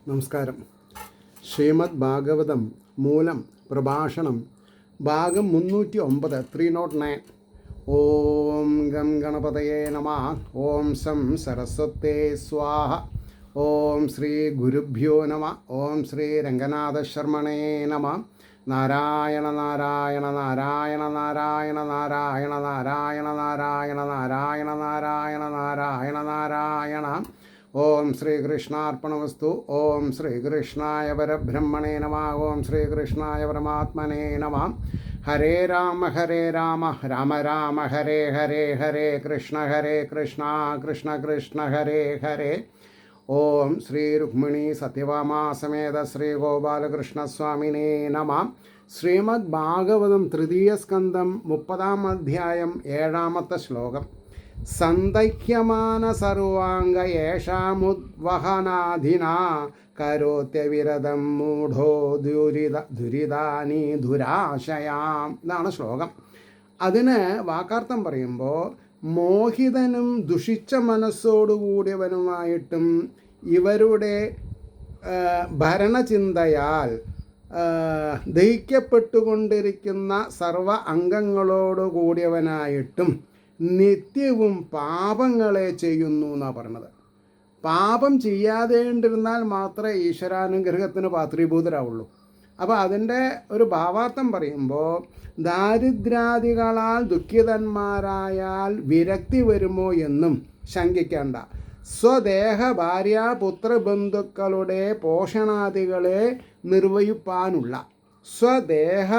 നമസ്കാരം. ശ്രീമദ് ഭാഗവതം മൂലം പ്രഭാഷണം ഭാഗം 309 309. ഓം ഗം ഗണപതയേ നമഃ. ഓം സം സരസ്വതേ സ്വാഹ. ഓം ശ്രീ ഗുരുഭ്യോ നമഃ. ഓം ശ്രീ രംഗനാഥശർമ്മണേ നമഃ. നാരായണ നാരായണ നാരായണ നാരായണ നാരായണ നാരായണ നാരായണ നാരായണ നാരായണ നാരായണ നാരായണ. ഓം ശ്രീകൃഷ്ണാർപ്പണമസ്തു. ഓം ശ്രീകൃഷ്ണായ പരബ്രഹ്മണേ നമഃ. ഓം ശ്രീകൃഷ്ണായ പരമാത്മനേ നമഃ. ഹരേ രാമ രാമ രാമ ഹരേ ഹരേ ഹരേ കൃഷ്ണ കൃഷ്ണ കൃഷ്ണ ഹരേ ഹരേ. ഓം ശ്രീ രുക്മിണി സത്യഭാമാ സമേത ശ്രീ ഗോപാലകൃഷ്ണസ്വാമിനേ നമഃ. ശ്രീമദ് ഭാഗവതം തൃതീയ സ്കന്ധം 30-ാം അധ്യായം 7-ാമത്തെ ശ്ലോകം. സന്ദഹ്യമാന സർവാംഗ യേഷാമുദ്വഹനാധിനാ കരോത്യവിരതം മൂഢോ ദുരിതാനി ദുരാശയാം. ഇതാണ് ശ്ലോകം. അതിന് വാക്കാർത്ഥം പറയുമ്പോൾ മോഹിതനും ദുഷിച്ച മനസ്സോടുകൂടിയവനുമായിട്ടും ഇവരുടെ ഭരണചിന്തയാൽ ദഹിക്കപ്പെട്ടുകൊണ്ടിരിക്കുന്ന സർവ അംഗങ്ങളോട് കൂടിയവനായിട്ടും നിത്യവും പാപങ്ങളെ ചെയ്യുന്നു എന്നാണ് പറഞ്ഞത്. പാപം ചെയ്യാതേണ്ടിരുന്നാൽ മാത്രമേ ഈശ്വരാനുഗ്രഹത്തിന് പാത്രീഭൂതരാവുള്ളൂ. അപ്പോൾ അതിൻ്റെ ഒരു ഭാവാർത്ഥം പറയുമ്പോൾ ദാരിദ്ര്യാദികളാൽ ദുഃഖിതന്മാരായാൽ വിരക്തി വരുമോ എന്നും ശങ്കിക്കേണ്ട. സ്വദേഹ ഭാര്യ പുത്രബന്ധുക്കളുടെ പോഷണാദികളെ നിർവഹിപ്പാനുള്ള സ്വദേഹ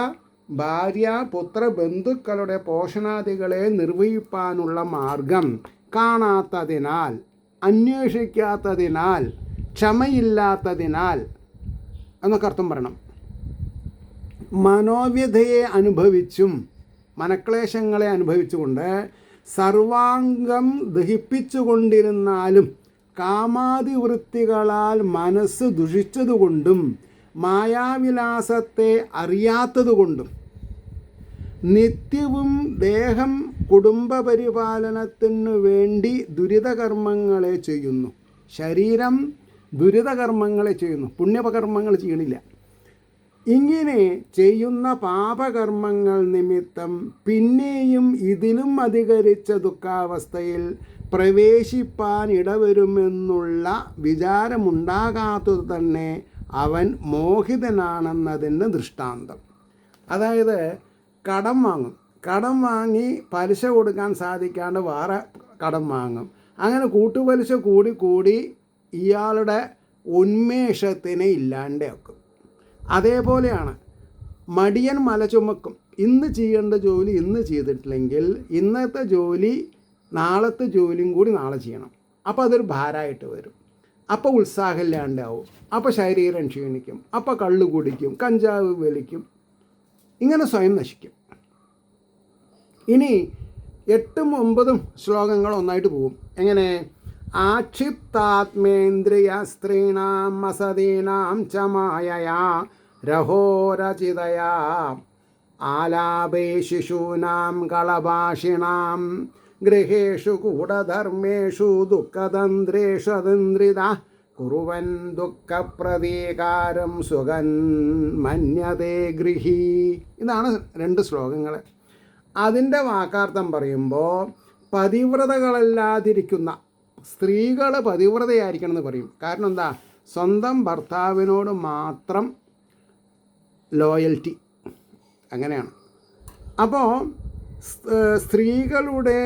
ഭാര്യ പുത്രബന്ധുക്കളുടെ പോഷണാദികളെ നിർവഹിപ്പാനുള്ള മാർഗം കാണാത്തതിനാൽ, അന്വേഷിക്കാത്തതിനാൽ, ക്ഷമയില്ലാത്തതിനാൽ എന്നൊക്കെ അർത്ഥം പറയണം. മനോവ്യഥയെ അനുഭവിച്ചും മനക്ലേശങ്ങളെ അനുഭവിച്ചുകൊണ്ട് സർവാംഗം ദഹിപ്പിച്ചുകൊണ്ടിരുന്നാലും കാമാതിവൃത്തികളാൽ മനസ്സ് ദുഷിച്ചതുകൊണ്ടും മായാവിലാസത്തെ അറിയാത്തതുകൊണ്ടും നിത്യവും ദേഹം കുടുംബപരിപാലനത്തിനു വേണ്ടി ദുരിതകർമ്മങ്ങളെ ചെയ്യുന്നു. ശരീരം ദുരിതകർമ്മങ്ങളെ ചെയ്യുന്നു, പുണ്യകർമ്മങ്ങൾ ചെയ്യണില്ല. ഇങ്ങനെ ചെയ്യുന്ന പാപകർമ്മങ്ങൾ നിമിത്തം പിന്നെയും ഇതിലും അധികരിച്ച ദുഃഖാവസ്ഥയിൽ പ്രവേശിപ്പാൻ ഇടവരുമെന്നുള്ള വിചാരമുണ്ടാകാത്തത് തന്നെ അവൻ മോഹിതനാണെന്നതിന് ദൃഷ്ടാന്തം. അതായത് കടം വാങ്ങി പലിശ കൊടുക്കാൻ സാധിക്കാണ്ട് വേറെ കടം വാങ്ങും. അങ്ങനെ കൂട്ടുപലിശ കൂടി ഇയാളുടെ ഉന്മേഷത്തിനെ ഇല്ലാണ്ടാക്കും. അതേപോലെയാണ് മടിയൻ മല ചുമക്കും. ഇന്ന് ചെയ്യേണ്ട ജോലി ഇന്ന് ചെയ്തിട്ടില്ലെങ്കിൽ ഇന്നത്തെ ജോലി നാളത്തെ ജോലിയും കൂടി നാളെ ചെയ്യണം. അപ്പോൾ അതൊരു ഭാരമായിട്ട് വരും. അപ്പോൾ ഉത്സാഹമില്ലാണ്ടാവും. അപ്പോൾ ശരീരം ക്ഷീണിക്കും. അപ്പോൾ കള്ളു കുടിക്കും, കഞ്ചാവ് വലിക്കും, ഇങ്ങനെ സ്വയം നശിക്കും. ഇനി 8ഉം 9ഉം ശ്ലോകങ്ങൾ ഒന്നായിട്ട് പോകും. എങ്ങനെ? ആക്ഷിപ്താത്മേന്ദ്രിയ സ്ത്രീണാം അസദീനാം ച മായയാ രഹോരചിതയാ ആലാപേ ശിശൂനാം കളഭാഷിണാം ഗൃഹേഷു കൂടധർമ്മേഷു ദുഃഖതന്ത്രേഷു അതന്ത്രിത കുറുവൻ ദുഃഖപ്രതീകാരം സുഖൻ മന്യതേ ഗൃഹീ. ഇതാണ് 2 ശ്ലോകങ്ങൾ. അതിൻ്റെ വാക്കാർത്ഥം പറയുമ്പോൾ പതിവ്രതകളല്ലാതിരിക്കുന്ന സ്ത്രീകൾ പതിവ്രതയായിരിക്കണം എന്ന് പറയും. കാരണം എന്താ? സ്വന്തം ഭർത്താവിനോട് മാത്രം ലോയൽറ്റി, അങ്ങനെയാണ്. അപ്പോൾ സ്ത്രീകളുടെ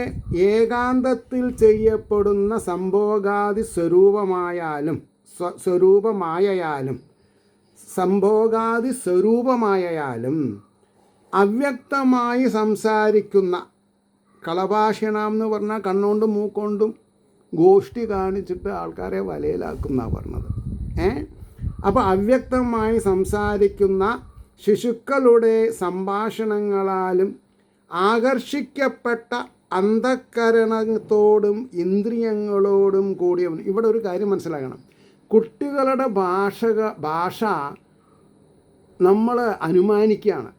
ഏകാന്തത്തിൽ ചെയ്യപ്പെടുന്ന സംഭോഗാദി സ്വരൂപമായാലും അവ്യക്തമായി സംസാരിക്കുന്ന കളഭാഷിണം എന്ന് പറഞ്ഞാൽ കണ്ണുകൊണ്ടും മൂക്കൊണ്ടും ഗോഷ്ഠി കാണിച്ചിട്ട് ആൾക്കാരെ വലയിലാക്കുന്ന പറഞ്ഞത്. അപ്പോൾ അവ്യക്തമായി സംസാരിക്കുന്ന ശിശുക്കളുടെ സംഭാഷണങ്ങളാലും ആകർഷിക്കപ്പെട്ട അന്ധക്കരണത്തോടും ഇന്ദ്രിയങ്ങളോടും കൂടിയവൻ. ഇവിടെ ഒരു കാര്യം മനസ്സിലാക്കണം. കുട്ടികളുടെ ഭാഷ നമ്മൾ അനുമാനിക്കുകയാണ്.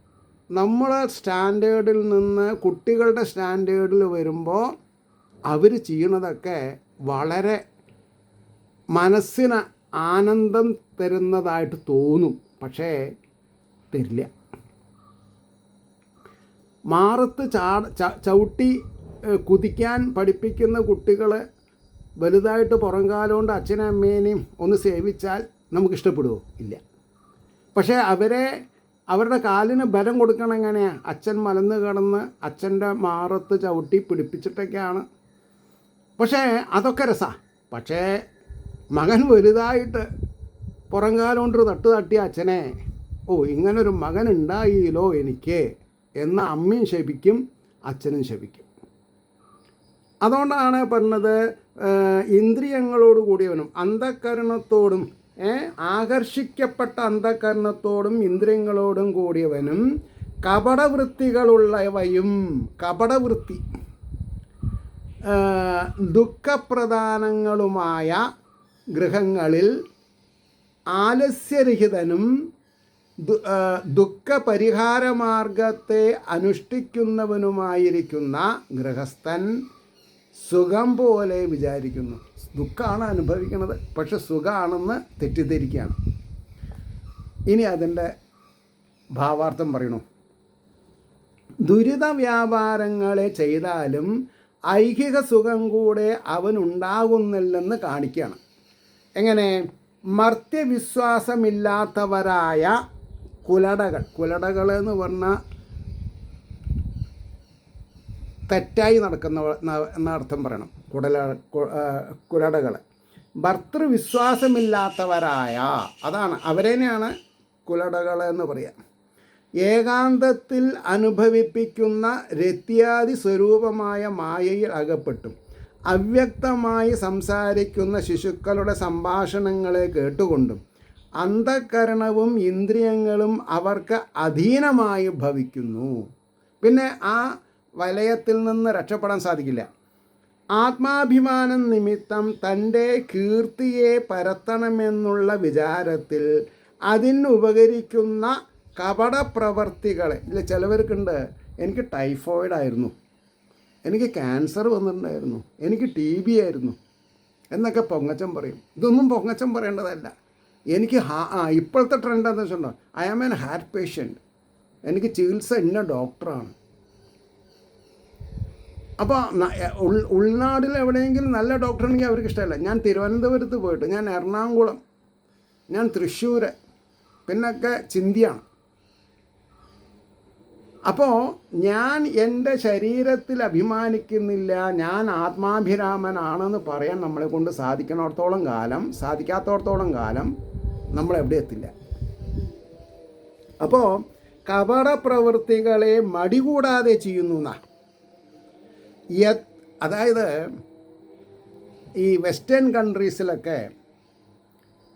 നമ്മളെ സ്റ്റാൻഡേർഡിൽ നിന്ന് കുട്ടികളുടെ സ്റ്റാൻഡേർഡിൽ വരുമ്പോൾ അവർ ചെയ്യണതൊക്കെ വളരെ മനസ്സിനെ ആനന്ദം തരുന്നതായിട്ട് തോന്നും, പക്ഷേ തരില്ല. മാറത്ത് ചവിട്ടി കുതിക്കാൻ പഠിപ്പിക്കുന്ന കുട്ടികൾ വലുതായിട്ട് പുറംകാലം കൊണ്ട് അച്ഛനും അമ്മേനെയും ഒന്ന് സേവിച്ചാൽ നമുക്കിഷ്ടപ്പെടുമോ? ഇല്ല. പക്ഷേ അവരുടെ കാലിന് ബലം കൊടുക്കണം എങ്ങനെയാണ്? അച്ഛൻ മലന്ന് കിടന്ന് അച്ഛൻ്റെ മാറത്ത് ചവിട്ടി പിടിപ്പിച്ചിട്ടൊക്കെയാണ്. പക്ഷേ അതൊക്കെ രസമാണ്. പക്ഷേ മകൻ വലുതായിട്ട് പുറംകാലം കൊണ്ട് തട്ടിയ അച്ഛനെ, ഓ ഇങ്ങനൊരു മകൻ ഉണ്ടായില്ലോ എനിക്ക് എന്ന് അമ്മയും ശപിക്കും, അച്ഛനും ശപിക്കും. അതുകൊണ്ടാണ് പറഞ്ഞത്, ഇന്ദ്രിയങ്ങളോട് കൂടിയവനും അന്ധകരണത്തോടും ആകർഷിക്കപ്പെട്ട അന്ധകരണത്തോടും ഇന്ദ്രിയങ്ങളോടും കൂടിയവനും കപടവൃത്തികളുള്ളവയും, കപടവൃത്തി ദുഃഖപ്രധാനങ്ങളുമായ ഗൃഹങ്ങളിൽ ആലസ്യരഹിതനും ദുഃഖപരിഹാരമാർഗത്തെ അനുഷ്ഠിക്കുന്നവനുമായിരിക്കുന്ന ഗൃഹസ്ഥൻ സുഖം പോലെ വിചാരിക്കുന്നു. ദുഃഖമാണ് അനുഭവിക്കുന്നത്, പക്ഷെ സുഖമാണെന്ന് തെറ്റിദ്ധരിക്കുകയാണ്. ഇനി അതിൻ്റെ ഭാവാർത്ഥം പറയണു. ദുരിത വ്യാപാരങ്ങളെ ചെയ്താലും ഐഹിക സുഖം കൂടെ അവനുണ്ടാകുന്നില്ലെന്ന് കാണിക്കുകയാണ്. എങ്ങനെ? മർത്യവിശ്വാസമില്ലാത്തവരായ കുലടകൾ എന്ന് പറഞ്ഞാൽ തെറ്റായി നടക്കുന്ന എന്നർത്ഥം പറയണം. കുലടകൾ ഭർത്തൃവിശ്വാസമില്ലാത്തവരായ, അതാണ് അവരെന്നെയാണ് കുലടകൾ എന്ന് പറയുക. ഏകാന്തത്തിൽ അനുഭവിപ്പിക്കുന്ന രത്യാദി സ്വരൂപമായ മായയിൽ അകപ്പെട്ടും അവ്യക്തമായി സംസാരിക്കുന്ന ശിശുക്കളുടെ സംഭാഷണങ്ങളെ കേട്ടുകൊണ്ടും അന്ധകരണവും ഇന്ദ്രിയങ്ങളും അവർക്ക് അധീനമായി ഭവിക്കുന്നു. പിന്നെ ആ വലയത്തിൽ നിന്ന് രക്ഷപ്പെടാൻ സാധിക്കില്ല. ആത്മാഭിമാനം നിമിത്തം തൻ്റെ കീർത്തിയെ പരത്തണമെന്നുള്ള വിചാരത്തിൽ അതിനുപകരിക്കുന്ന കപടപ്രവർത്തികളെ, ഇതിൽ ചിലവർക്കുണ്ട്, എനിക്ക് ടൈഫോയിഡ് ആയിരുന്നു, എനിക്ക് ക്യാൻസർ വന്നിട്ടുണ്ടായിരുന്നു, എനിക്ക് TB ആയിരുന്നു എന്നൊക്കെ പൊങ്ങച്ചം പറയും. ഇതൊന്നും പൊങ്ങച്ചം പറയേണ്ടതല്ല. എനിക്ക് ഇപ്പോഴത്തെ ട്രെൻഡ് എന്താണെന്ന് വെച്ചിട്ടുണ്ടോ, I am an heart patient, എനിക്ക് ചികിത്സ ഇന്ന ഡോക്ടറാണ്. അപ്പോൾ ഉൾനാട്ടിൽ എവിടെയെങ്കിലും നല്ല ഡോക്ടറുണ്ടെങ്കിൽ അവർക്ക് ഇഷ്ടമല്ല. ഞാൻ തിരുവനന്തപുരത്ത് പോയിട്ട്, ഞാൻ എറണാകുളം, ഞാൻ തൃശ്ശൂർ, പിന്നൊക്കെ ചിന്തിയാണ്. അപ്പോൾ ഞാൻ എൻ്റെ ശരീരത്തിൽ അഭിമാനിക്കുന്നില്ല, ഞാൻ ആത്മാഭിരാമനാണെന്ന് പറയാൻ നമ്മളെ കൊണ്ട് സാധിക്കാത്തടത്തോളം കാലം നമ്മളെവിടെ എത്തില്ല. അപ്പോൾ കപട പ്രവൃത്തികളെ മടികൂടാതെ ചെയ്യുന്നു എന്നാ. അതായത് ഈ വെസ്റ്റേൺ കൺട്രീസിലൊക്കെ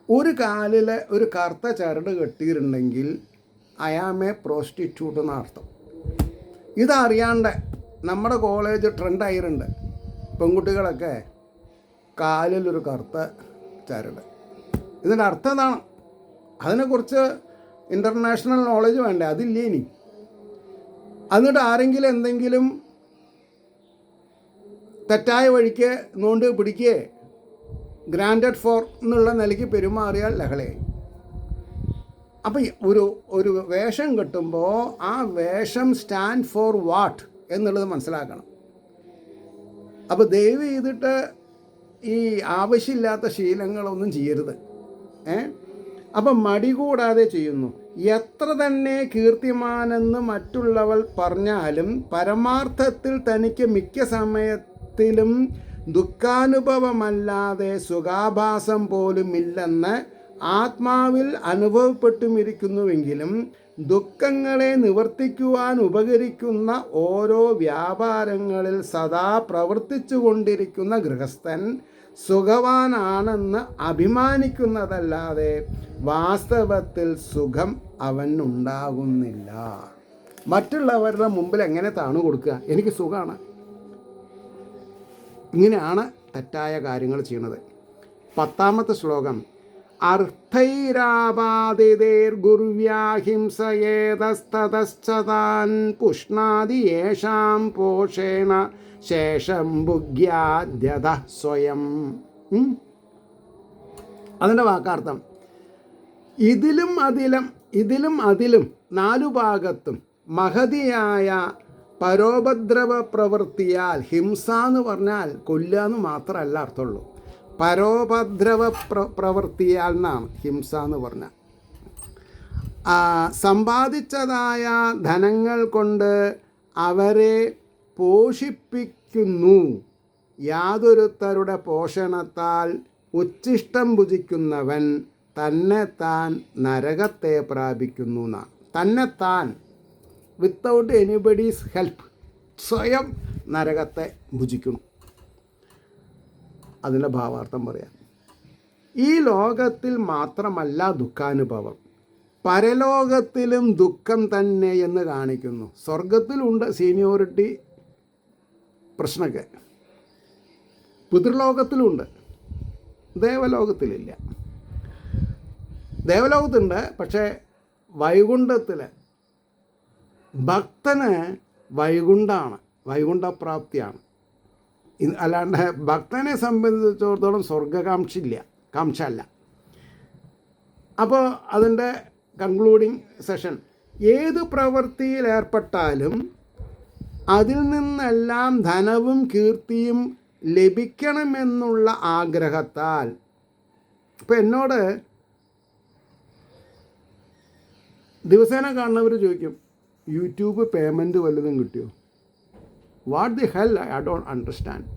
ഒരു കാലിൽ ഒരു കറുത്ത ചരട് കെട്ടിയിട്ടുണ്ടെങ്കിൽ അയാമെ പ്രോസ്റ്റിറ്റ്യൂട്ട് എന്ന അർത്ഥം. ഇതറിയാണ്ട് നമ്മുടെ കോളേജ് ട്രെൻഡായിട്ടുണ്ട്. പെൺകുട്ടികളൊക്കെ കാലിലൊരു കറുത്ത ചരട്. ഇതിൻ്റെ അർത്ഥം എന്താണ്? അതിനെക്കുറിച്ച് ഇൻ്റർനാഷണൽ നോളജ് വേണ്ടേ? അതില്ലേ ഇനി. എന്നിട്ട് ആരെങ്കിലും എന്തെങ്കിലും തെറ്റായ വഴിക്ക് നോണ്ട് പിടിക്കുകയെ ഗ്രാൻഡഡ് ഫോർ എന്നുള്ള നിലയ്ക്ക് പെരുമാറിയാൽ ലഹളയായി. അപ്പം ഒരു വേഷം കിട്ടുമ്പോൾ ആ വേഷം സ്റ്റാൻഡ് ഫോർ വാട്ട് എന്നുള്ളത് മനസ്സിലാക്കണം. അപ്പോൾ ദയവ് ചെയ്തിട്ട് ഈ ആവശ്യമില്ലാത്ത ശീലങ്ങളൊന്നും ചെയ്യരുത്. അപ്പം മടി കൂടാതെ ചെയ്യുന്നു. എത്ര തന്നെ കീർത്തിമാനെന്ന് മറ്റുള്ളവർ പറഞ്ഞാലും പരമാർത്ഥത്തിൽ തനിക്ക് മിക്ക സമയത്തിലും ദുഃഖാനുഭവമല്ലാതെ സുഖാഭാസം പോലുമില്ലെന്ന് ആത്മാവിൽ അനുഭവപ്പെട്ടുമിരിക്കുന്നുവെങ്കിലും ദുഃഖങ്ങളെ നിവർത്തിക്കുവാൻ ഉപകരിക്കുന്ന ഓരോ വ്യാപാരങ്ങളിൽ സദാ പ്രവർത്തിച്ചു കൊണ്ടിരിക്കുന്ന ഗൃഹസ്ഥൻ സുഖവാനാണെന്ന് അഭിമാനിക്കുന്നതല്ലാതെ വാസ്തവത്തിൽ സുഖം അവനുണ്ടാകുന്നില്ല. മറ്റുള്ളവരുടെ മുമ്പിൽ എങ്ങനെ താണു കൊടുക്കുക? എനിക്ക് സുഖമാണ്. ഇങ്ങനെയാണ് തെറ്റായ കാര്യങ്ങൾ ചെയ്യുന്നത്. 10ാമത്തെ ശ്ലോകം. അർത്ഥൈരാപാദിതേർഗുർവ്യാഹിംസയേതസ്തതശ്ചതാൻ പുഷ്ണാതി യേഷാം പോഷേണ ശേഷം ഭുഗ്യാദ്യത സ്വയം. അതിൻ്റെ വാക്കാർത്ഥം ഇതിലും അതിലും നാലു ഭാഗത്തും മഹതിയായ പരോപദ്രവ പ്രവൃത്തിയാൽ, ഹിംസ എന്ന് പറഞ്ഞാൽ കൊല്ലുക എന്ന് മാത്രമല്ല അർത്ഥമുള്ളൂ, പരോപദ്രവ പ്രവൃത്തിയാൽ എന്നാണ് ഹിംസ എന്ന് പറഞ്ഞാൽ. സമ്പാദിച്ചതായ ധനങ്ങൾ കൊണ്ട് അവരെ പോഷിപ്പിക്കുന്നു, യാതൊരുത്തരുടെ പോഷണത്താൽ ഉച്ഛിഷ്ടം ഭുജിക്കുന്നവൻ തന്നെത്താൻ നരകത്തെ പ്രാപിക്കുന്നു എന്നാണ്. തന്നെത്താൻ, വിത്തൗട്ട് എനിബഡീസ് ഹെൽപ്പ്, സ്വയം നരകത്തെ ഭുജിക്കുന്നു. അതിൻ്റെ ഭാവാർത്ഥം പറയാം. ഈ ലോകത്തിൽ മാത്രമല്ല ദുഃഖാനുഭവം, പരലോകത്തിലും ദുഃഖം തന്നെ എന്ന് കാണിക്കുന്നു. സ്വർഗത്തിലുണ്ട് സീനിയോറിറ്റി പ്രശ്നമൊക്കെ, പിതൃലോകത്തിലുണ്ട്, ദേവലോകത്തിലില്ല. ദേവലോകത്തുണ്ട്, പക്ഷേ വൈകുണ്ഠത്തിൽ ഭക്തന് വൈകുണ്ഠമാണ്, വൈകുണ്ഠപ്രാപ്തിയാണ്. അല്ലാണ്ട് ഭക്തനെ സംബന്ധിച്ചിടത്തോളം കാംക്ഷ അല്ല. അപ്പോൾ അതിൻ്റെ കൺക്ലൂഡിങ് സെഷൻ, ഏത് പ്രവൃത്തിയിൽ ഏർപ്പെട്ടാലും അതിൽ നിന്നെല്ലാം ധനവും കീർത്തിയും ലഭിക്കണമെന്നുള്ള ആഗ്രഹത്താൽ. ഇപ്പം എന്നോട് ദിവസേന കാണുന്നവർ ചോദിക്കും, യൂട്യൂബ് പേയ്മെൻറ്റ് വല്ലതും കിട്ടിയോ? What the hell, I don't understand.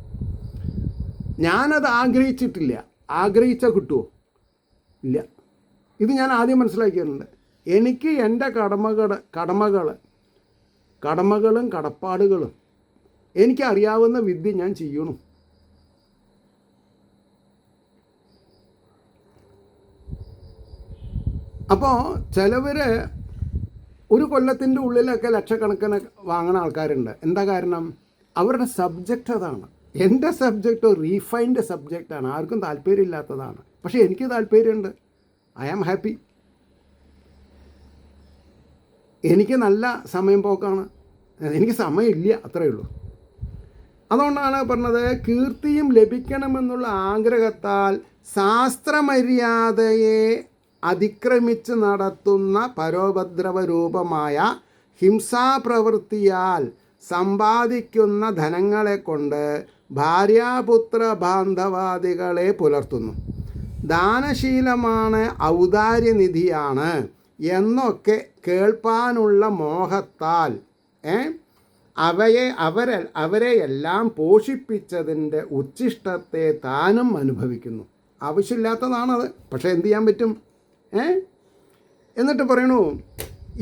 ഞാനത് ആഗ്രഹിച്ചിട്ടില്ല. ആഗ്രഹിച്ചാൽ കിട്ടുമോ? ഇല്ല. ഇത് ഞാൻ ആദ്യം മനസ്സിലാക്കിയിട്ടുണ്ട്. എനിക്ക് എൻ്റെ കടമകളും കടപ്പാടുകളും എനിക്കറിയാവുന്ന വിദ്യ ഞാൻ ചെയ്യണം. അപ്പോൾ ചിലവർ ഒരു കൊല്ലത്തിൻ്റെ ഉള്ളിലൊക്കെ ലക്ഷക്കണക്കിന് വാങ്ങുന്ന ആൾക്കാരുണ്ട്. എന്താ കാരണം? അവരുടെ സബ്ജക്റ്റ് അതാണ്. എൻ്റെ സബ്ജക്റ്റ് റീഫൈൻഡ് സബ്ജക്റ്റാണ്, ആർക്കും താല്പര്യമില്ലാത്തതാണ്. പക്ഷേ എനിക്ക് താല്പര്യമുണ്ട്. I am happy. എനിക്ക് നല്ല സമയം പോക്കാണ്, എനിക്ക് സമയമില്ല, അത്രയേ ഉള്ളൂ. അതുകൊണ്ടാണ് പറഞ്ഞത്, കീർത്തിയും ലഭിക്കണമെന്നുള്ള ആഗ്രഹത്താൽ ശാസ്ത്രമര്യാദയെ അതിക്രമിച്ച് നടത്തുന്ന പരോപദ്രവ രൂപമായ ഹിംസാപ്രവൃത്തിയാൽ സമ്പാദിക്കുന്ന ധനങ്ങളെ കൊണ്ട് ഭാര്യാപുത്ര ബാന്ധവാദികളെ പുലർത്തുന്നു. ദാനശീലമാണ്, ഔദാര്യനിധിയാണ് എന്നൊക്കെ കേൾപ്പാനുള്ള മോഹത്താൽ അവരെയെല്ലാം പോഷിപ്പിച്ചതിൻ്റെ ഉച്ഛിഷ്ടത്തെ താനും അനുഭവിക്കുന്നു. ആവശ്യമില്ലാത്തതാണത്, പക്ഷേ എന്തു ചെയ്യാൻ പറ്റും? എന്നിട്ട് പറയണു,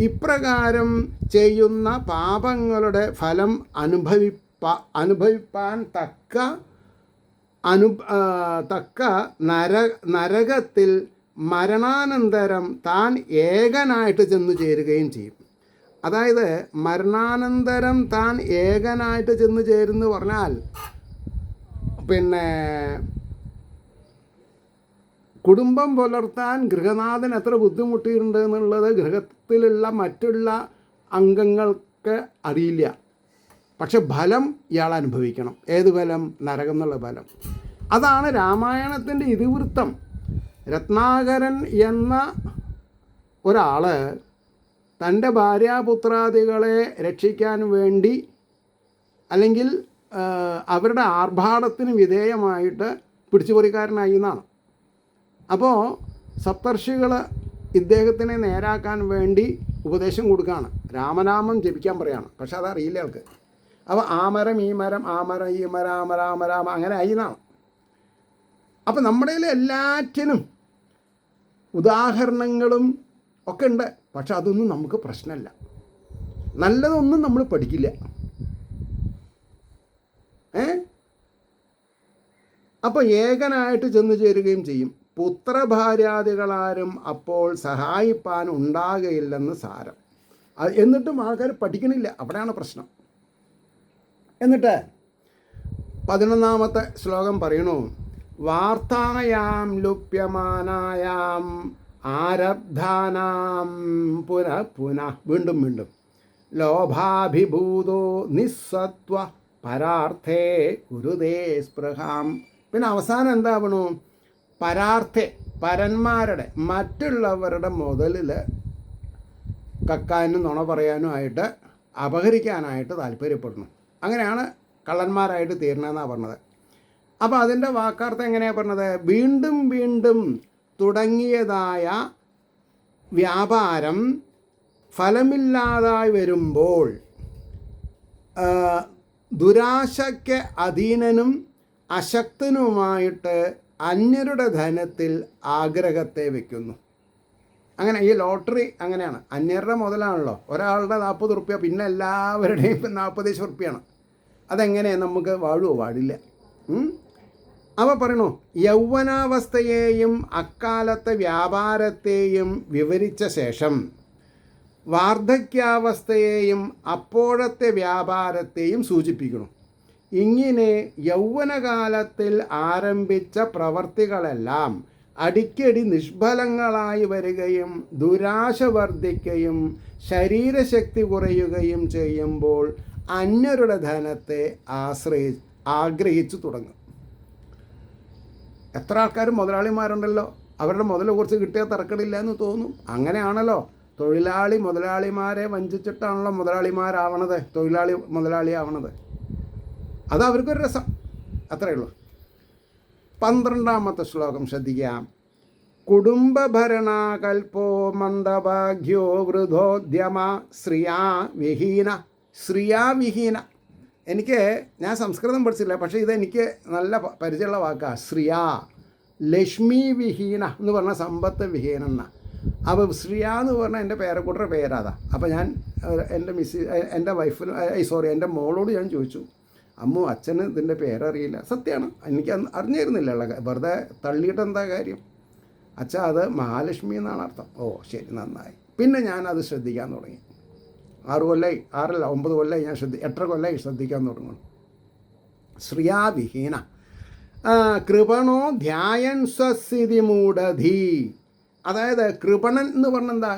ഇപ്രകാരം ചെയ്യുന്ന പാപങ്ങളുടെ ഫലം അനുഭവിപ്പാൻ തക്ക നരകത്തിൽ മരണാനന്തരം താൻ ഏകനായിട്ട് ചെന്നു ചേരുകയും ചെയ്യും. അതായത് മരണാനന്തരം താൻ ഏകനായിട്ട് ചെന്നു ചേരുന്നു പറഞ്ഞാൽ, പിന്നെ കുടുംബം പുലർത്താൻ ഗൃഹനാഥൻ എത്ര ബുദ്ധിമുട്ടിയിട്ടുണ്ട് എന്നുള്ളത് ഗൃഹത്തിലുള്ള മറ്റുള്ള അംഗങ്ങൾക്ക് അറിയില്ല. പക്ഷെ ഫലം ഇയാൾ അനുഭവിക്കണം. ഏത് ഫലം? നരകം എന്നുള്ള ഫലം. അതാണ് രാമായണത്തിൻ്റെ ഇതിവൃത്തം. രത്നാകരൻ എന്ന ഒരാൾ തൻ്റെ ഭാര്യാപുത്രാദികളെ രക്ഷിക്കാൻ വേണ്ടി, അല്ലെങ്കിൽ അവരുടെ ആർഭാടത്തിന് വിധേയമായിട്ട് പിടിച്ചുപറിക്കാരനായി എന്നാണ്. അപ്പോൾ സപ്തർഷികൾ ഇദ്ദേഹത്തിനെ നേരാക്കാൻ വേണ്ടി ഉപദേശം കൊടുക്കുകയാണ്, രാമനാമം ജപിക്കാൻ പറയാണ്. പക്ഷെ അതറിയില്ല ആൾക്ക്. അപ്പോൾ ആ മരം ഈ മരം, ആ മരം ഈ മരം, ആ മരം ആ മരം, അങ്ങനെ ആയി എന്നാണ്. അപ്പോൾ നമ്മുടെ എല്ലാറ്റിനും ഉദാഹരണങ്ങളും ഒക്കെ ഉണ്ട്. പക്ഷെ അതൊന്നും നമുക്ക് പ്രശ്നമല്ല. നല്ലതൊന്നും നമ്മൾ പഠിക്കില്ല. അപ്പോൾ ഏകനായിട്ട് ചെന്നു ചേരുകയും ചെയ്യും. പുത്രഭാര്യാദികളാരും അപ്പോൾ സഹായിപ്പാൻ ഉണ്ടാകയില്ലെന്ന് സാരം. എന്നിട്ടും ആൾക്കാർ പഠിക്കണില്ല, അവിടെയാണ് പ്രശ്നം. എന്നിട്ട് 11ാമത്തെ ശ്ലോകം പറയണു, വാർത്തായാം ലുപ്യമാനായാം ആരബ്ധാനാം പുനഃ പുനഃ, വീണ്ടും വീണ്ടും, ലോഭാഭിഭൂതോ നിസ്സത്വ പരാർത്ഥേ കുരുതേ സ്പൃഹാം. പിന്നെ അവസാനം എന്താവണു? പരന്മാരുടെ മറ്റുള്ളവരുടെ മുതലിൽ കക്കാനും നുണ പറയാനുമായിട്ട് അപഹരിക്കാനായിട്ട് താല്പര്യപ്പെടുന്നു. അങ്ങനെയാണ് കള്ളന്മാരായിട്ട് തീരണമെന്നാണ് പറഞ്ഞത്. അപ്പോൾ അതിൻ്റെ വാക്കാർത്ഥം എങ്ങനെയാണ് പറഞ്ഞത്? വീണ്ടും വീണ്ടും തുടങ്ങിയതായ വ്യാപാരം ഫലമില്ലാതായി വരുമ്പോൾ ദുരാശയ്ക്ക് അധീനനും അശക്തനുമായിട്ട് അന്യരുടെ ധനത്തിൽ ആഗ്രഹത്തെ വയ്ക്കുന്നു. അങ്ങനെ ഈ ലോട്ടറി അങ്ങനെയാണ്, അന്യരുടെ മുതലാണല്ലോ. ഒരാളുടെ 40 റുപ്യ, പിന്നെ എല്ലാവരുടെയും 40 റുപ്യാണ്. അതെങ്ങനെ നമുക്ക് വാഴുവോ? വാഴില്ല. അപ്പോൾ പറയണു, യൗവനാവസ്ഥയെയും അക്കാലത്തെ വ്യാപാരത്തെയും വിവരിച്ച ശേഷം വാർദ്ധക്യാവസ്ഥയെയും അപ്പോഴത്തെ വ്യാപാരത്തെയും സൂചിപ്പിക്കണം. ഇങ്ങനെ യൗവനകാലത്തിൽ ആരംഭിച്ച പ്രവർത്തികളെല്ലാം അടിക്കടി നിഷ്ഫലങ്ങളായി വരികയും ദുരാശ വർദ്ധിക്കുകയും ശരീരശക്തി കുറയുകയും ചെയ്യുമ്പോൾ അന്യരുടെ ധനത്തെ ആഗ്രഹിച്ചു തുടങ്ങും. എത്ര ആൾക്കാർ മുതലാളിമാരുണ്ടല്ലോ, അവരുടെ മുതലെ കുറിച്ച് കിട്ടിയാൽ തറക്കടില്ല എന്ന് തോന്നും. അങ്ങനെയാണല്ലോ മുതലാളിമാരെ വഞ്ചിച്ചിട്ടാണല്ലോ മുതലാളിമാരാവണത്, മുതലാളിയാവണത്. അത് അവർക്കൊരു രസം, അത്രയേ ഉള്ളൂ. 12ാമത്തെ ശ്ലോകം ശ്രദ്ധിക്കാം. കുടുംബഭരണാകൽപ്പോ മന്ദഭാഗ്യോ വൃദ്ധോദ്യമ ശ്രിയാവിഹീന. ഞാൻ സംസ്കൃതം പഠിച്ചില്ല, പക്ഷേ ഇതെനിക്ക് നല്ല പരിചയമുള്ള വാക്കാണ്. ലക്ഷ്മി വിഹീന എന്ന് പറഞ്ഞാൽ സമ്പത്ത് വിഹീന എന്നാ. അപ്പോൾ ശ്രിയ എന്ന് പറഞ്ഞാൽ എൻ്റെ പേരക്കുട്ടിയുടെ പേരാതാ. അപ്പോൾ ഞാൻ എൻ്റെ മോളോട് ഞാൻ ചോദിച്ചു, അമ്മു അച്ഛന് ഇതിൻ്റെ പേരറിയില്ല. സത്യമാണ്, എനിക്ക് അറിഞ്ഞിരുന്നില്ല, വെറുതെ തള്ളിയിട്ട് എന്താ കാര്യം. അച്ഛാ അത് മഹാലക്ഷ്മി എന്നാണ് അർത്ഥം. ഓ ശരി, നന്നായി. പിന്നെ ഞാനത് ശ്രദ്ധിക്കാൻ തുടങ്ങി. 9 കൊല്ലമായി ഞാൻ 8 കൊല്ലമായി ശ്രദ്ധിക്കാൻ തുടങ്ങുന്നു. ശ്രിയാവിഹീന കൃപണോ ധ്യായൻ സ്വസ്ഥിതി മൂഢധീ. അതായത് കൃപണൻ എന്ന് പറഞ്ഞാൽ എന്താ?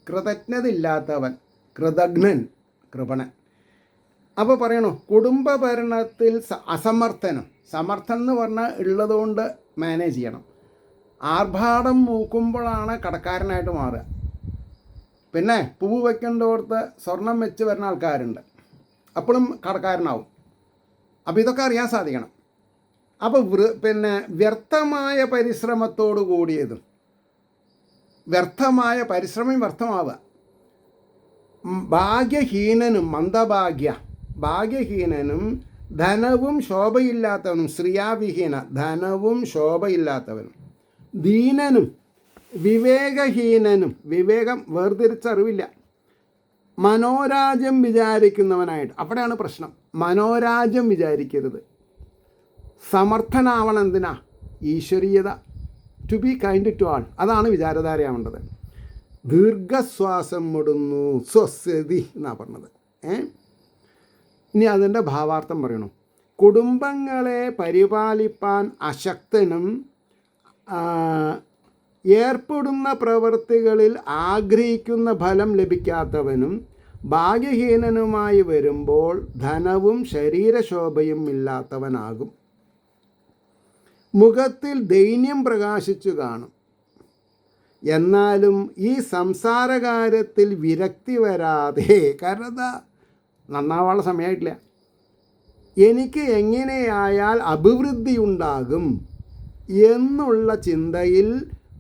കൃതജ്ഞതയില്ലാത്തവൻ, കൃപണൻ. അപ്പോൾ പറയണു, കുടുംബഭരണത്തിൽ സമർത്ഥൻ എന്ന് പറഞ്ഞാൽ ഉള്ളതുകൊണ്ട് മാനേജ് ചെയ്യണം. ആർഭാടം മൂക്കുമ്പോഴാണ് കടക്കാരനായിട്ട് മാറുക. പിന്നെ പൂവ് വയ്ക്കേണ്ടോടത്ത് സ്വർണം വെച്ച് വരുന്ന ആൾക്കാരുണ്ട്, അപ്പോഴും കടക്കാരനാവും. അപ്പോൾ ഇതൊക്കെ അറിയാൻ സാധിക്കണം. അപ്പോൾ വ്യർത്ഥമായ പരിശ്രമത്തോടു കൂടിയതും വ്യർത്ഥമാവുക. ഭാഗ്യഹീനനും ധനവും ശോഭയില്ലാത്തവനും, ശ്രിയാവിഹീന ധനവും ശോഭയില്ലാത്തവനും, ദീനനും വിവേകഹീനനും, വിവേകം വേർതിരിച്ചറിവില്ല, മനോരാജ്യം വിചാരിക്കുന്നവനായിട്ട്. അവിടെയാണ് പ്രശ്നം. മനോരാജ്യം വിചാരിക്കരുത്. സമർത്ഥനാവണം. എന്തിനാ? ഈശ്വരീയത, to be kind to all. അതാണ് വിചാരധാരയാവേണ്ടത്. ദീർഘശ്വാസം വിടുന്നു സ്വസ്ഥതി എന്നാണ് പറഞ്ഞത്. ഇനി അതിൻ്റെ ഭാവാർത്ഥം പറയണു. കുടുംബങ്ങളെ പരിപാലിപ്പാൻ അശക്തനും ഏർപ്പെടുന്ന പ്രവൃത്തികളിൽ ആഗ്രഹിക്കുന്ന ഫലം ലഭിക്കാത്തവനും ഭാഗ്യഹീനനുമായി വരുമ്പോൾ ധനവും ശരീരശോഭയും ഇല്ലാത്തവനാകും. മുഖത്തിൽ ദൈന്യം പ്രകാശിച്ചു കാണും. എന്നാലും ഈ സംസാരകാര്യത്തിൽ വിരക്തി വരാതെ, കാരണം എന്താ, നന്നാവാനുള്ള സമയമായിട്ടില്ല, എനിക്ക് എങ്ങനെയായാൽ അഭിവൃദ്ധി ഉണ്ടാകും എന്നുള്ള ചിന്തയിൽ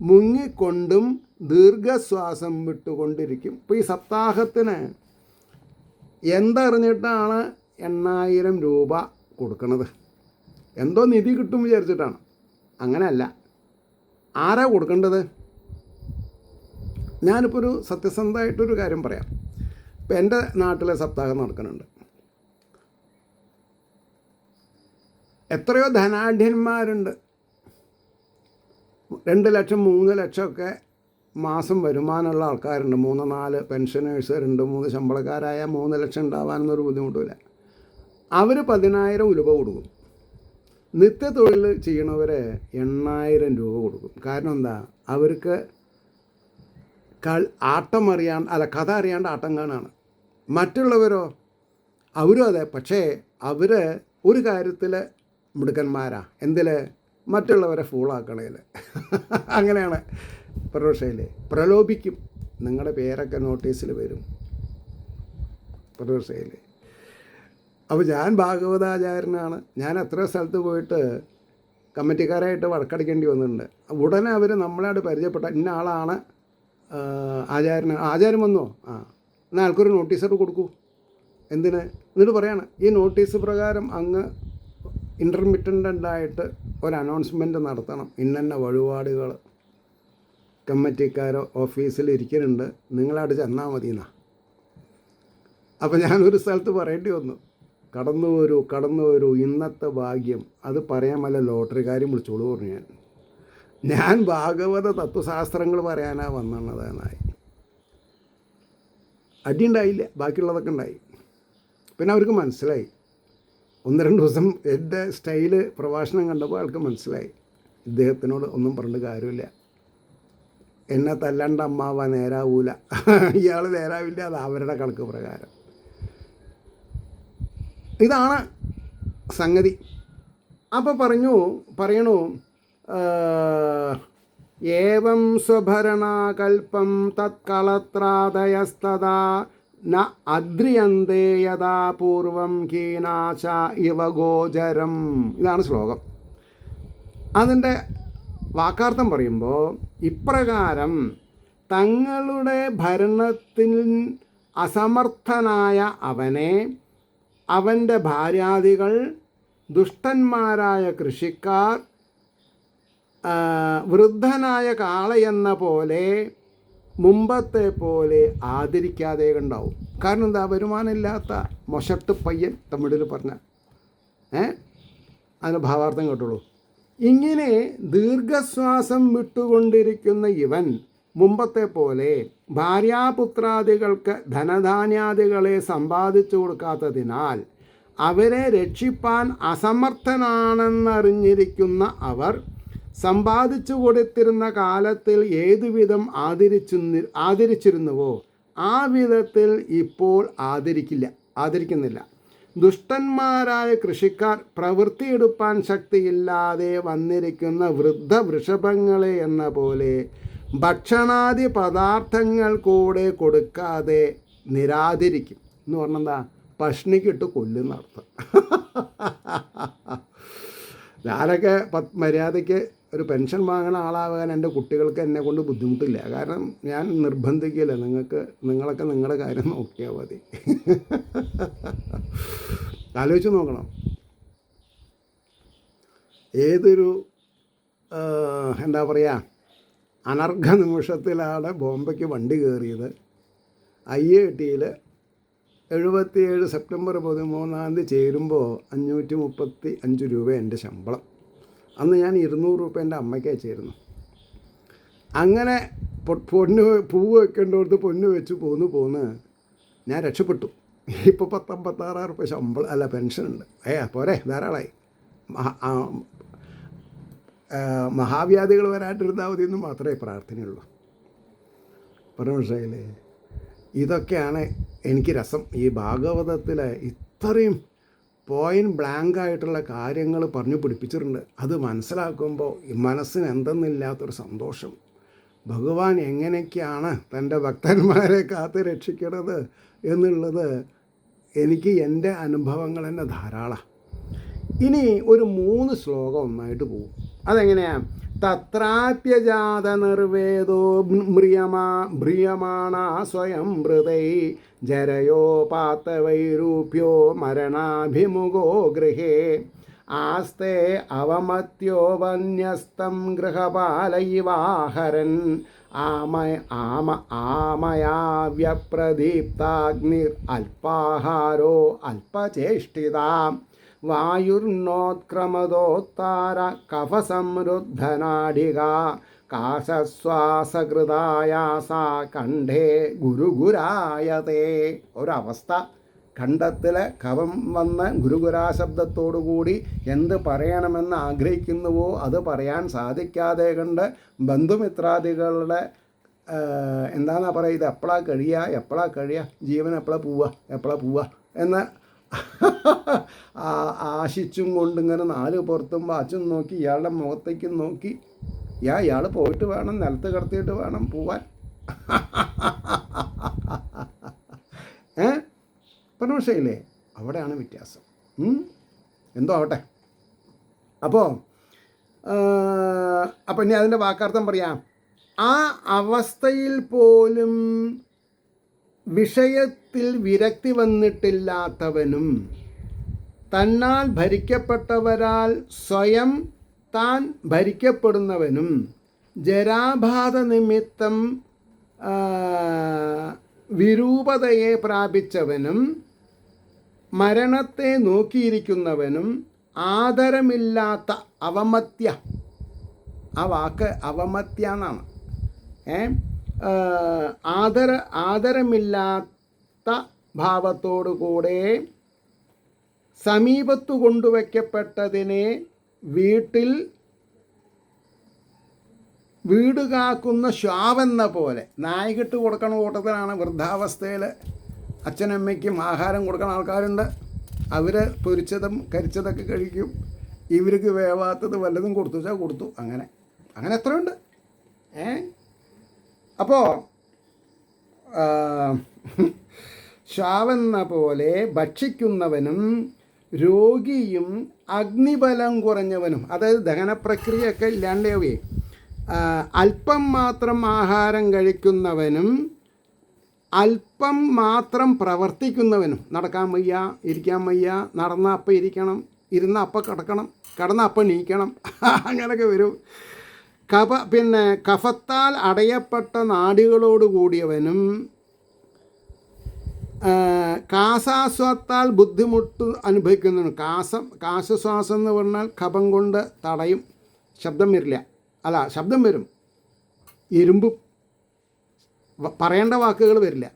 മുങ്ങിക്കൊണ്ടും ദീർഘശ്വാസം വിട്ടുകൊണ്ടിരിക്കും. ഇപ്പോൾ ഈ സപ്താഹത്തിന് എന്തറിഞ്ഞിട്ടാണ് 8,000 രൂപ കൊടുക്കുന്നത്? എന്തോ നിധി കിട്ടും വിചാരിച്ചിട്ടാണ്. അങ്ങനെയല്ല. ആരാ കൊടുക്കേണ്ടത്? ഞാനിപ്പോൾ ഒരു സത്യസന്ധമായിട്ടൊരു കാര്യം പറയാം. ഇപ്പം എൻ്റെ നാട്ടിലെ സപ്താഹം നടക്കുന്നുണ്ട്. എത്രയോ ധനാഢ്യന്മാരുണ്ട്. 2 ലക്ഷം 3 ലക്ഷമൊക്കെ മാസം വരുമാനമുള്ള ആൾക്കാരുണ്ട്. 3-4 പെൻഷനേഴ്സ്, 2-3 ശമ്പളക്കാരായ 3 ലക്ഷം ഉണ്ടാവാനൊന്നൊരു ബുദ്ധിമുട്ടില്ല. അവർ 10,000 രൂപ കൊടുക്കും. നിത്യത്തൊഴിൽ ചെയ്യണവരെ 8,000 രൂപ കൊടുക്കും. കാരണം എന്താ? അവർക്ക് കഥ അറിയാണ്ട് ആട്ടം കാണാണ്. മറ്റുള്ളവരോ അവരും അതെ, പക്ഷേ അവർ ഒരു കാര്യത്തിൽ മിടുക്കന്മാരാ. എന്തിൽ? മറ്റുള്ളവരെ ഫൂളാക്കണേൽ. അങ്ങനെയാണ് പ്രൊഫഷയിൽ. പ്രലോഭിക്കും. നിങ്ങളുടെ പേരൊക്കെ നോട്ടീസിൽ വരും പ്രൊഫഷയിൽ. അപ്പോൾ ഞാൻ ഭാഗവതാചാര്യനാണ്. ഞാൻ എത്ര സ്ഥലത്ത് പോയിട്ട് കമ്മിറ്റിക്കാരായിട്ട് വഴക്കടിക്കേണ്ടി വന്നിട്ടുണ്ട്. ഉടനെ അവർ നമ്മളായിട്ട് പരിചയപ്പെട്ട ഇന്ന ആളാണ് ആചാര്യൻ വന്നോ, എന്നാൽ ആൾക്കൊരു നോട്ടീസർ കൊടുക്കൂ. എന്തിന്? എന്നിട്ട് പറയാണ് ഈ നോട്ടീസ് പ്രകാരം അങ്ങ് ഇൻ്റർമിറ്റൻ്റായിട്ട് ഒരു അനൗൺസ്മെൻറ്റ് നടത്തണം. ഇന്ന വഴിപാടുകൾ കമ്മിറ്റിക്കാരോ ഓഫീസിൽ ഇരിക്കുന്നുണ്ട്, നിങ്ങളവിടെ ചെന്നാൽ മതി എന്നാ. അപ്പോൾ ഞാനൊരു സ്ഥലത്ത് പറയേണ്ടി വന്നു, കടന്നു വരൂ ഇന്നത്തെ ഭാഗ്യം. അത് പറയാൻ വല്ല ലോട്ടറിക്കാരും വിളിച്ചോളൂ പറഞ്ഞു. ഞാൻ ഭാഗവത തത്വശാസ്ത്രങ്ങൾ പറയാനാണ് വന്നതായി. അടിയുണ്ടായില്ല, ബാക്കിയുള്ളതൊക്കെ ഉണ്ടായി. പിന്നെ അവർക്ക് മനസ്സിലായി. 1-2 ദിവസം എൻ്റെ സ്റ്റൈല് പ്രഭാഷണം കണ്ടപ്പോൾ ആൾക്ക് മനസ്സിലായി ഇദ്ദേഹത്തിനോട് ഒന്നും പറഞ്ഞിട്ട് കാര്യമില്ല, എന്നെ തല്ലാണ്ട് അമ്മാവ നേരാവൂല, ഇയാൾ നേരാവില്ല, അത് അവരുടെ കണക്ക് പ്രകാരം. ഇതാണ് സംഗതി. അപ്പോൾ പറയണു ഏവം സ്വഭരണാകൽപ്പം തത്കളത്രാദയസ്തദാ ന അദ്രിയന്തേ യഥാ പൂർവം കീനാശ ഇവ ഗോചരം. ഇതാണ് ശ്ലോകം. അതിൻ്റെ വാക്കാർത്ഥം പറയുമ്പോൾ ഇപ്രകാരം തങ്ങളുടെ ഭരണത്തിൽ അസമർത്ഥനായ അവനെ അവൻ്റെ ഭാര്യാദികൾ, ദുഷ്ടന്മാരായ കൃഷിക്കാർ, വൃദ്ധനായ കാളയെന്ന പോലെ മുമ്പത്തെ പോലെ ആദരിക്കാതെ ഉണ്ടാവും. കാരണം എന്താ? വരുമാനമില്ലാത്ത മൊശട്ട് പയ്യൻ, തമിഴിൽ പറഞ്ഞ അതിന് ഭാവാർത്ഥം കേട്ടുള്ളൂ. ഇങ്ങനെ ദീർഘശ്വാസം വിട്ടുകൊണ്ടിരിക്കുന്ന ഇവൻ മുമ്പത്തെ പോലെ ഭാര്യാപുത്രാദികൾക്ക് ധനധാന്യാദികളെ സമ്പാദിച്ചു കൊടുക്കാത്തതിനാൽ അവരെ രക്ഷിപ്പാൻ അസമർത്ഥനാണെന്നറിഞ്ഞിരിക്കുന്ന അവർ സമ്പാദിച്ചു കൊടുത്തിരുന്ന കാലത്തിൽ ഏതുവിധം ആദരിച്ചിരുന്നുവോ ആ വിധത്തിൽ ഇപ്പോൾ ആദരിക്കുന്നില്ല. ദുഷ്ടന്മാരായ കൃഷിക്കാർ പ്രവൃത്തിയെടുപ്പാൻ ശക്തിയില്ലാതെ വന്നിരിക്കുന്ന വൃദ്ധ വൃഷഭങ്ങളെ എന്ന പോലെ ഭക്ഷണാദി പദാർത്ഥങ്ങൾ കൂടെ കൊടുക്കാതെ നിരാദരിക്കും. എന്ന് പറഞ്ഞാൽ എന്താ? പഷ്ണിക്കിട്ട് കൊല്ലുന്ന അർത്ഥം. ഞാനൊക്കെ മര്യാദയ്ക്ക് ഒരു പെൻഷൻ വാങ്ങുന്ന ആളാകാൻ എൻ്റെ കുട്ടികൾക്ക് എന്നെ കൊണ്ട് ബുദ്ധിമുട്ടില്ല. കാരണം ഞാൻ നിർബന്ധിക്കില്ല, നിങ്ങളൊക്കെ നിങ്ങളുടെ കാര്യം നോക്കിയാൽ മതി. ആലോചിച്ച് നോക്കണം. ഏതൊരു എന്താ പറയുക അനർഘ നിമിഷത്തിലാണ് ബോംബെക്ക് വണ്ടി കയറിയത്. IIT-യിൽ 77 സെപ്റ്റംബർ 13 ചേരുമ്പോൾ 535 രൂപ എൻ്റെ ശമ്പളം. അന്ന് ഞാൻ 200 രൂപ എൻ്റെ അമ്മയ്ക്ക് അയച്ചിരുന്നു. അങ്ങനെ പൂവ് വെക്കേണ്ടടുത്ത് പൊന്ന് വെച്ച് പോന്ന് ഞാൻ രക്ഷപ്പെട്ടു. ഇപ്പോൾ 56 രൂപ ശമ്പളം അല്ല പെൻഷനുണ്ട്. പോരെ, ധാരാളമായി. മഹാവ്യാധികൾ വരാണ്ടിരുന്നാൽ മതി എന്ന് മാത്രമേ പ്രാർത്ഥനയുള്ളൂ. മനസ്സിലായില്ലേ? ഇതൊക്കെയാണ് എനിക്ക് രസം. ഈ ഭാഗവതത്തിൽ ഇത്രയും പോയിൻറ്റ് ബ്ലാങ്കായിട്ടുള്ള കാര്യങ്ങൾ പറഞ്ഞു പിടിപ്പിച്ചിട്ടുണ്ട്. അത് മനസ്സിലാക്കുമ്പോൾ മനസ്സിന് എന്തെന്നില്ലാത്തൊരു സന്തോഷം. ഭഗവാൻ എങ്ങനെയൊക്കെയാണ് തൻ്റെ ഭക്തന്മാരെ കാത്ത് രക്ഷിക്കണത് എന്നുള്ളത് എനിക്ക് എൻ്റെ അനുഭവങ്ങൾ തന്നെ ധാരാളം. ഇനി ഒരു 3 ശ്ലോകം ഒന്നായിട്ട് പോകും. അതെങ്ങനെയാണ്? തത്രാപ്യജാത നിർവേദോ മ്രിയമാണ സ്വയം മൃതൈ ജരയോപാത്തവൈരൂപ്യോ മരണാഭിമുഖോ ഗൃഹേ ആസ്തേ അവമത്യോപന്യസ്തം ഗൃഹപാലയിവാഹരൻ ആമയാവ്യപ്രദീപ്താഗ്നിർ അല്പാഹാരോ അല്പചേഷ്ടിതാം വായുർനോത്ക്രമദോത്താര കഫസമൃദ്ധനാഡിക കാശശ്വാസകൃതായാസ കണ്ഠേ ഗുരുഗുരായതേ. ഒരവസ്ഥ, കണ്ഠത്തിൽ കഫം വന്ന് ഗുരുഗുരാ ശബ്ദത്തോടുകൂടി എന്ത് പറയണമെന്ന് ആഗ്രഹിക്കുന്നുവോ അത് പറയാൻ സാധിക്കാതെ കണ്ട് ബന്ധുമിത്രാദികളുടെ എന്താണെന്നാ പറയുക, ഇത് എപ്പോഴാണ് കഴിയുക ജീവൻ എപ്പോഴാണ് പോവുക എന്ന ആശിച്ചും കൊണ്ടിങ്ങനെ നാല് പുറത്തും വാച്ചും നോക്കി ഇയാളുടെ മുഖത്തേക്കും നോക്കി ഇയാൾ പോയിട്ട് വേണം, നിലത്ത് കിടത്തിയിട്ട് വേണം പോവാൻ. പറഞ്ഞ പക്ഷേയില്ലേ, അവിടെയാണ് വ്യത്യാസം. എന്തോ ആവട്ടെ. അപ്പോൾ ഇനി അതിൻ്റെ വാക്കാർത്ഥം പറയാം. ആ അവസ്ഥയിൽ പോലും വിഷയത്തിൽ വിരക്തി വന്നിട്ടില്ലാത്തവനും തന്നാൽ ഭരിക്കപ്പെട്ടവരാൽ സ്വയം താൻ ഭരിക്കപ്പെടുന്നവനും ജരാബാധ നിമിത്തം വിരൂപതയെ പ്രാപിച്ചവനും മരണത്തെ നോക്കിയിരിക്കുന്നവനും ആദരമില്ലാത്ത അവമത്യ, ആ വാക്ക് അവമത്യ എന്നാണ്. ആദരമില്ലാത്ത ഭാവത്തോടു കൂടെ സമീപത്തു കൊണ്ടുവയ്ക്കപ്പെട്ടതിനെ വീട് കാക്കുന്ന ശ്വാവെന്ന പോലെ നായ്ക്കിട്ട് കൊടുക്കണ കൂട്ടത്തിലാണ് വൃദ്ധാവസ്ഥയിൽ അച്ഛനമ്മയ്ക്കും ആഹാരം കൊടുക്കുന്ന ആൾക്കാരുണ്ട്. അവർ പൊരിച്ചതും കരിച്ചതൊക്കെ കഴിക്കും. ഇവർക്ക് വേവാത്തത് വല്ലതും കൊടുത്തു വെച്ചാൽ കൊടുത്തു. അങ്ങനെ എത്രയുണ്ട്. അപ്പോൾ ശ്വാവെന്ന പോലെ ഭക്ഷിക്കുന്നവനും രോഗിയും അഗ്നിബലം കുറഞ്ഞവനും, അതായത് ദഹനപ്രക്രിയയൊക്കെ ഇല്ലാണ്ടാവേ, അല്പം മാത്രം ആഹാരം കഴിക്കുന്നവനും അല്പം മാത്രം പ്രവർത്തിക്കുന്നവനും, നടക്കാൻ വയ്യ, ഇരിക്കാൻ വയ്യ, നടന്ന അപ്പം ഇരിക്കണം, ഇരുന്ന അപ്പം കിടക്കണം, കിടന്ന അപ്പം നീക്കണം, അങ്ങനെയൊക്കെ വരും. കഫത്താൽ അടയപ്പെട്ട നാഡികളോട് കൂടിയവനും കാസാസ്വാത്താൽ ബുദ്ധിമുട്ട് അനുഭവിക്കുന്നവനും. കാശശ്വാസം എന്ന് പറഞ്ഞാൽ കഫം കൊണ്ട് തടയും, ശബ്ദം വരില്ല. ശബ്ദം വരും, ഇരുമ്പും പറയേണ്ട വാക്കുകൾ വരില്ല.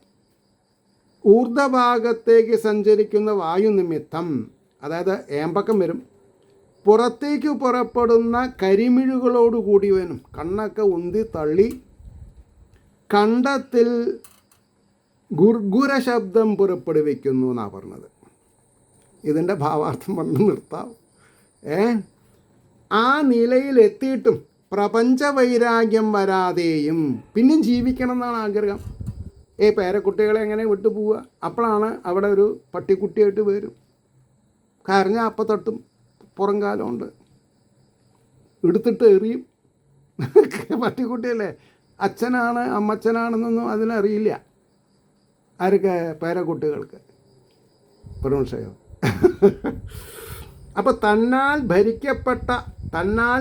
ഊർധ്വഭാഗത്തേക്ക് സഞ്ചരിക്കുന്ന വായു നിമിത്തം, അതായത് ഏമ്പക്കം വരും. പുറത്തേക്ക് പുറപ്പെടുന്ന കരിമിഴുകളോട് കൂടിയവനും, കണ്ണൊക്കെ ഉന്തി തള്ളി കണ്ടത്തിൽ ഗുർഗുര ശബ്ദം പുറപ്പെടുവിക്കുന്നു എന്നാണ് പറഞ്ഞത്. ഇതിൻ്റെ ഭാവാർത്ഥം പറഞ്ഞ് നിർത്താം. ആ നിലയിലെത്തിയിട്ടും പ്രപഞ്ചവൈരാഗ്യം വരാതെയും പിന്നെയും ജീവിക്കണം എന്നാണ് ആഗ്രഹം. പേരക്കുട്ടികളെ എങ്ങനെ വിട്ടു പോവുക? അപ്പോഴാണ് അവിടെ ഒരു പട്ടിക്കുട്ടിയായിട്ട് വരും, കരഞ്ഞാൽ അപ്പം തട്ടും, പുറം കാലമുണ്ട്, എടുത്തിട്ട് എറിയും. പട്ടിക്കുട്ടിയല്ലേ, അച്ഛനാണ് അമ്മച്ചനാണെന്നൊന്നും അതിനറിയില്ല. ആർക്ക്? പേരക്കുട്ടികൾക്ക്. മനസ്സിലായോ? അപ്പോൾ തന്നാൽ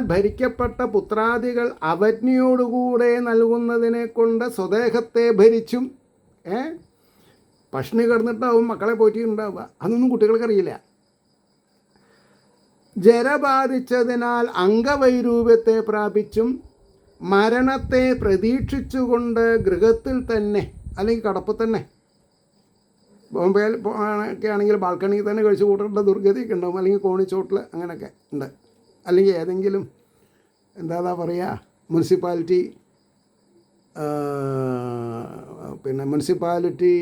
ഭരിക്കപ്പെട്ട പുത്രാദികൾ അവജ്ഞയോടുകൂടെ നൽകുന്നതിനെ കൊണ്ട് സ്വദേഹത്തെ ഭരിച്ചും, പഷ്ണി കിടന്നിട്ടാവും മക്കളെ പോറ്റിയിട്ടുണ്ടാവുക. അതൊന്നും കുട്ടികൾക്കറിയില്ല. ജര ബാധിച്ചതിനാൽ അംഗവൈരൂപ്യത്തെ പ്രാപിച്ചും മരണത്തെ പ്രതീക്ഷിച്ചുകൊണ്ട് ഗൃഹത്തിൽ തന്നെ അല്ലെങ്കിൽ കടപ്പ് തന്നെ, ബോംബെയിൽ ഒക്കെ ആണെങ്കിൽ ബാൽക്കണിയിൽ തന്നെ കഴിച്ചു കൂട്ടേണ്ട ദുർഗതിയൊക്കെ ഉണ്ടാവും. അല്ലെങ്കിൽ കോണിച്ചോട്ടിൽ അങ്ങനെയൊക്കെ ഉണ്ട്. അല്ലെങ്കിൽ ഏതെങ്കിലും എന്താ പറയുക, മുനിസിപ്പാലിറ്റി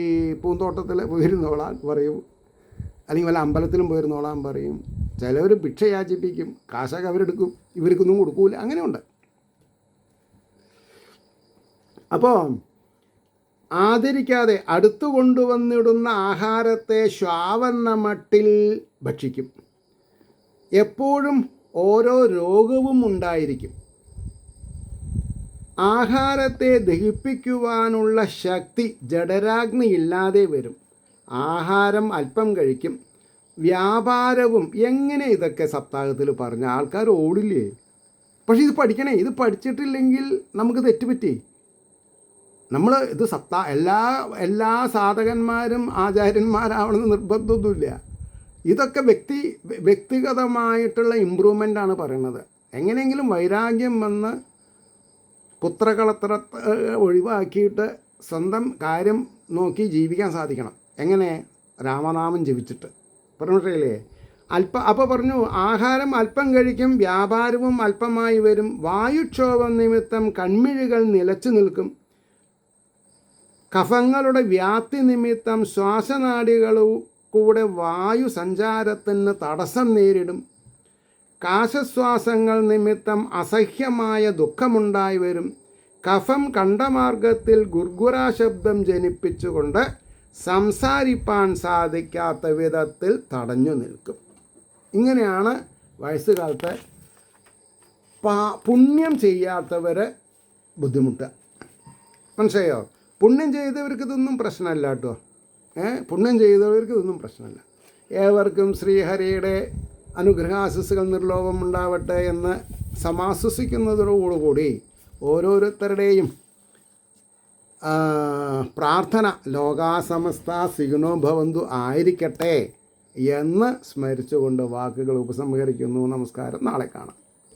പൂന്തോട്ടത്തിൽ പോയിരുന്നോളാൻ പറയും, അല്ലെങ്കിൽ വല്ല അമ്പലത്തിലും പോയിരുന്നോളാൻ പറയും. ചിലവർ ഭിക്ഷ യാചിപ്പിക്കും, കാശൊക്കെ അവരെടുക്കും, ഇവർക്കൊന്നും കൊടുക്കൂല. അങ്ങനെയുണ്ട്. അപ്പോൾ ആദരിക്കാതെ അടുത്തു കൊണ്ടുവന്നിടുന്ന ആഹാരത്തെ ശ്വാവെന്ന മട്ടിൽ ഭക്ഷിക്കും. എപ്പോഴും ഓരോ രോഗവും ഉണ്ടായിരിക്കും. ആഹാരത്തെ ദഹിപ്പിക്കുവാനുള്ള ശക്തി ജഠരാഗ്നി ഇല്ലാതെ വരും. ആഹാരം അല്പം കഴിക്കും. വ്യാപാരവും. എങ്ങനെ ഇതൊക്കെ സപ്താഹത്തിൽ പറഞ്ഞ ആൾക്കാർ ഓടില്ലേ? പക്ഷേ ഇത് പഠിക്കണേ. ഇത് പഠിച്ചിട്ടില്ലെങ്കിൽ നമുക്ക് തെറ്റുപറ്റി. നമ്മൾ ഇത് എല്ലാ സാധകന്മാരും ആചാര്യന്മാരാവണമെന്ന് നിർബന്ധമൊന്നുമില്ല. ഇതൊക്കെ വ്യക്തിഗതമായിട്ടുള്ള ഇമ്പ്രൂവ്മെൻ്റാണ് പറയുന്നത്. എങ്ങനെയെങ്കിലും വൈരാഗ്യം വന്ന് പുത്രകളത്ര ഒഴിവാക്കിയിട്ട് സ്വന്തം കാര്യം നോക്കി ജീവിക്കാൻ സാധിക്കണം. എങ്ങനെ? രാമനാമം ജപിച്ചിട്ട്. പറഞ്ഞിട്ടില്ലേ? അപ്പോൾ പറഞ്ഞു, ആഹാരം അല്പം കഴിക്കും, വ്യാപാരവും അല്പമായി വരും. വായുക്ഷോഭം നിമിത്തം കൺമിഴികൾ നിലച്ചു നിൽക്കും. കഫങ്ങളുടെ വ്യാപ്തി നിമിത്തം ശ്വാസനാഡികളും കൂടെ വായു സഞ്ചാരത്തിന് തടസ്സം നേരിടും. കാശശ്വാസങ്ങൾ നിമിത്തം അസഹ്യമായ ദുഃഖമുണ്ടായി വരും. കഫം കണ്ഠമാർഗത്തിൽ ഗുർഗുരാ ശബ്ദം ജനിപ്പിച്ചുകൊണ്ട് സംസാരിപ്പാൻ സാധിക്കാത്ത വിധത്തിൽ തടഞ്ഞു നിൽക്കും. ഇങ്ങനെയാണ് വയസ്സുകാലത്ത് പുണ്യം ചെയ്യാത്തവർ ബുദ്ധിമുട്ട്. മനസ്സിലായോ? പുണ്യം ചെയ്തവർക്ക് ഇതൊന്നും പ്രശ്നമല്ല കേട്ടോ. പുണ്യം ചെയ്തവർക്ക് ഇതൊന്നും പ്രശ്നമല്ല. ഏവർക്കും ശ്രീഹരിയുടെ അനുഗ്രഹാശിസ്സുകൾ നിർലോഭം ഉണ്ടാവട്ടെ എന്ന് സമാശ്വസിക്കുന്നതോടുകൂടി ഓരോരുത്തരുടെയും പ്രാർത്ഥന ലോകാസമസ്ത സുഖിനോ ഭവന്തു ആയിരിക്കട്ടെ എന്ന് സ്മരിച്ചുകൊണ്ട് വാക്കുകൾ ഉപസംഹരിക്കുന്നു. നമസ്കാരം. നാളെ കാണാം.